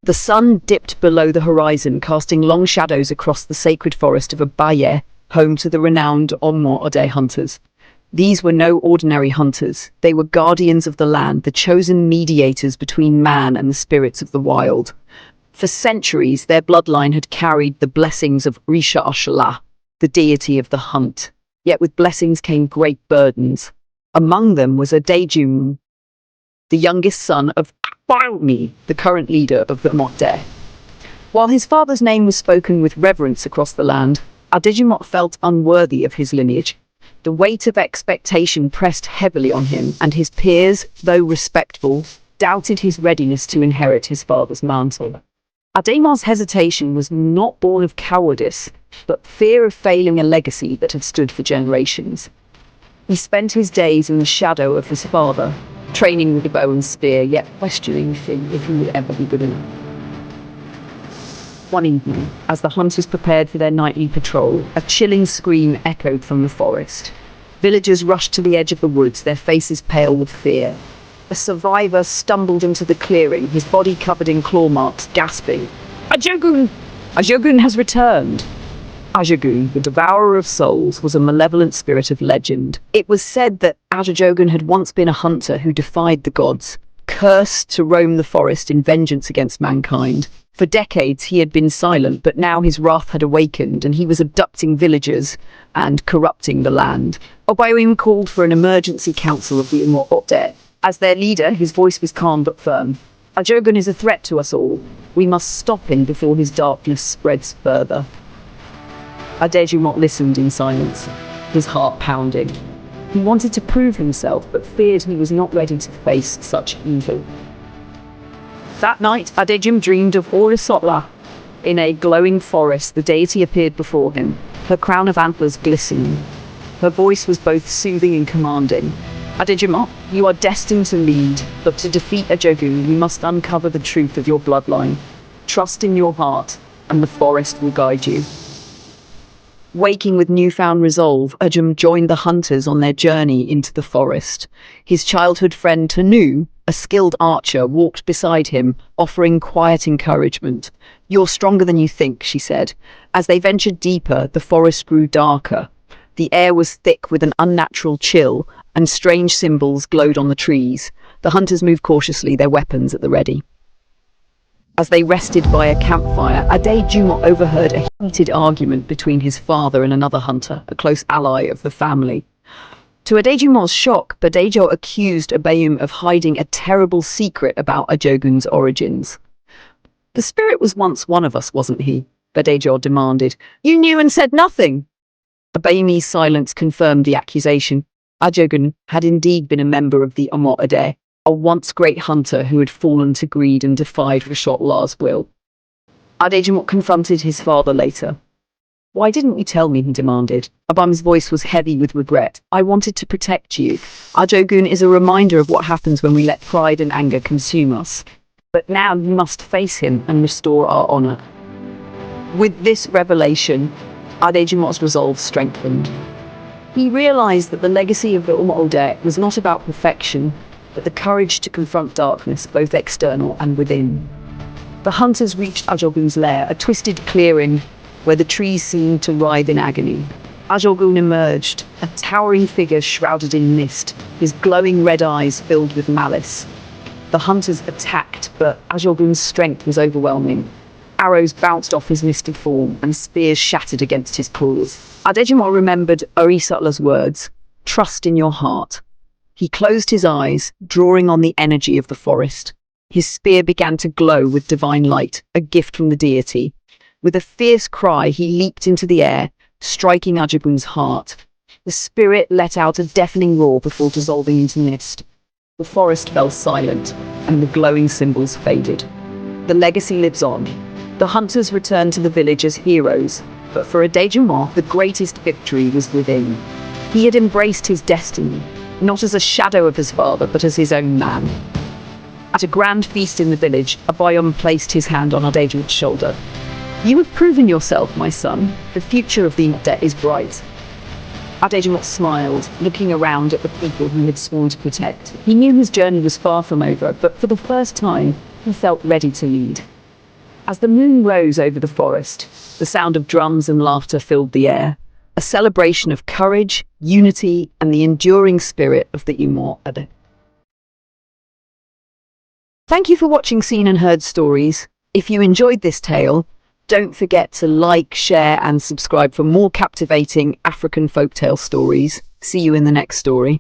The sun dipped below the horizon, casting long shadows across the sacred forest of Abaye, home to the renowned Ọmọ Ọdẹ hunters. These were no ordinary hunters. They were guardians of the land, the chosen mediators between man and the spirits of the wild. For centuries, their bloodline had carried the blessings of Risha Oshala, the deity of the hunt. Yet with blessings came great burdens. Among them was Adéjùmò, the youngest son of Ajogún, the current leader of the Ọmọ Ọdẹ. While his father's name was spoken with reverence across the land, Adéjùmò felt unworthy of his lineage. The weight of expectation pressed heavily on him, and his peers, though respectful, doubted his readiness to inherit his father's mantle. Adéjùmò's hesitation was not born of cowardice, but fear of failing a legacy that had stood for generations. He spent his days in the shadow of his father, training with the bow and spear, yet questioning if he would ever be good enough. One evening, as the hunters prepared for their nightly patrol, a chilling scream echoed from the forest. Villagers rushed to the edge of the woods, their faces pale with fear. A survivor stumbled into the clearing, his body covered in claw marks, gasping, "Ajogún! Ajogún has returned!" Ajogún, the devourer of souls, was a malevolent spirit of legend. It was said that Ajogún had once been a hunter who defied the gods, cursed to roam the forest in vengeance against mankind. For decades he had been silent, but now his wrath had awakened, and he was abducting villagers and corrupting the land. Obayim called for an emergency council of the Ọmọ Ọdẹ. As their leader, his voice was calm but firm. "Ajogún is a threat to us all. We must stop him before his darkness spreads further." Adéjùmò listened in silence, his heart pounding. He wanted to prove himself, but feared he was not ready to face such evil. That night, Adéjùmò dreamed of Orisotla. In a glowing forest, the deity appeared before him, her crown of antlers glistening. Her voice was both soothing and commanding. "Adéjùmò, you are destined to lead, but to defeat Ajogún, you must uncover the truth of your bloodline. Trust in your heart, and the forest will guide you." Waking with newfound resolve, Ajogún joined the hunters on their journey into the forest. His childhood friend Tanu, a skilled archer, walked beside him, offering quiet encouragement. "You're stronger than you think," she said. As they ventured deeper, the forest grew darker. The air was thick with an unnatural chill, and strange symbols glowed on the trees. The hunters moved cautiously, their weapons at the ready. As they rested by a campfire, Adéjùmò overheard a heated argument between his father and another hunter, a close ally of the family. To Adéjùmò's shock, Badejo accused Obayim of hiding a terrible secret about Ajogún's origins. "The spirit was once one of us, wasn't he?" Badejo demanded. "You knew and said nothing." Obayim's silence confirmed the accusation. Ajogún had indeed been a member of the Ọmọ Ọdẹ, a once great hunter who had fallen to greed and defied Rishotlah's will. Adéjùmò confronted his father later. "Why didn't you tell me?" he demanded. Obayim's voice was heavy with regret. "I wanted to protect you. Ajogún is a reminder of what happens when we let pride and anger consume us. But now you must face him and restore our honor." With this revelation, Adéjùmò's resolve strengthened. He realized that the legacy of the Ọmọ Ọdẹ was not about perfection, but the courage to confront darkness, both external and within. The hunters reached Ajogún's lair, a twisted clearing where the trees seemed to writhe in agony. Ajogún emerged, a towering figure shrouded in mist, his glowing red eyes filled with malice. The hunters attacked, but Ajogún's strength was overwhelming. Arrows bounced off his misty form, and spears shattered against his claws. Adéjùmò remembered Orisotla's words, "Trust in your heart." He closed his eyes, drawing on the energy of the forest. His spear began to glow with divine light, a gift from the deity. With a fierce cry, he leaped into the air, striking Ajogún's heart. The spirit let out a deafening roar before dissolving into mist. The forest fell silent, and the glowing symbols faded. The legacy lives on. The hunters returned to the village as heroes, but for Adéjùmò, the greatest victory was within. He had embraced his destiny, not as a shadow of his father, but as his own man. At a grand feast in the village, Obayim placed his hand on Adéjùmò's shoulder. "You have proven yourself, my son. The future of the Ọdẹ is bright." Adéjùmò smiled, looking around at the people he had sworn to protect. He knew his journey was far from over, but for the first time, he felt ready to lead. As the moon rose over the forest, the sound of drums and laughter filled the air, a celebration of courage, unity, and the enduring spirit of the Ọmọ Ọdẹ. Thank you for watching Seen and Heard Stories. If you enjoyed this tale, don't forget to like, share, and subscribe for more captivating African folktale stories. See you in the next story.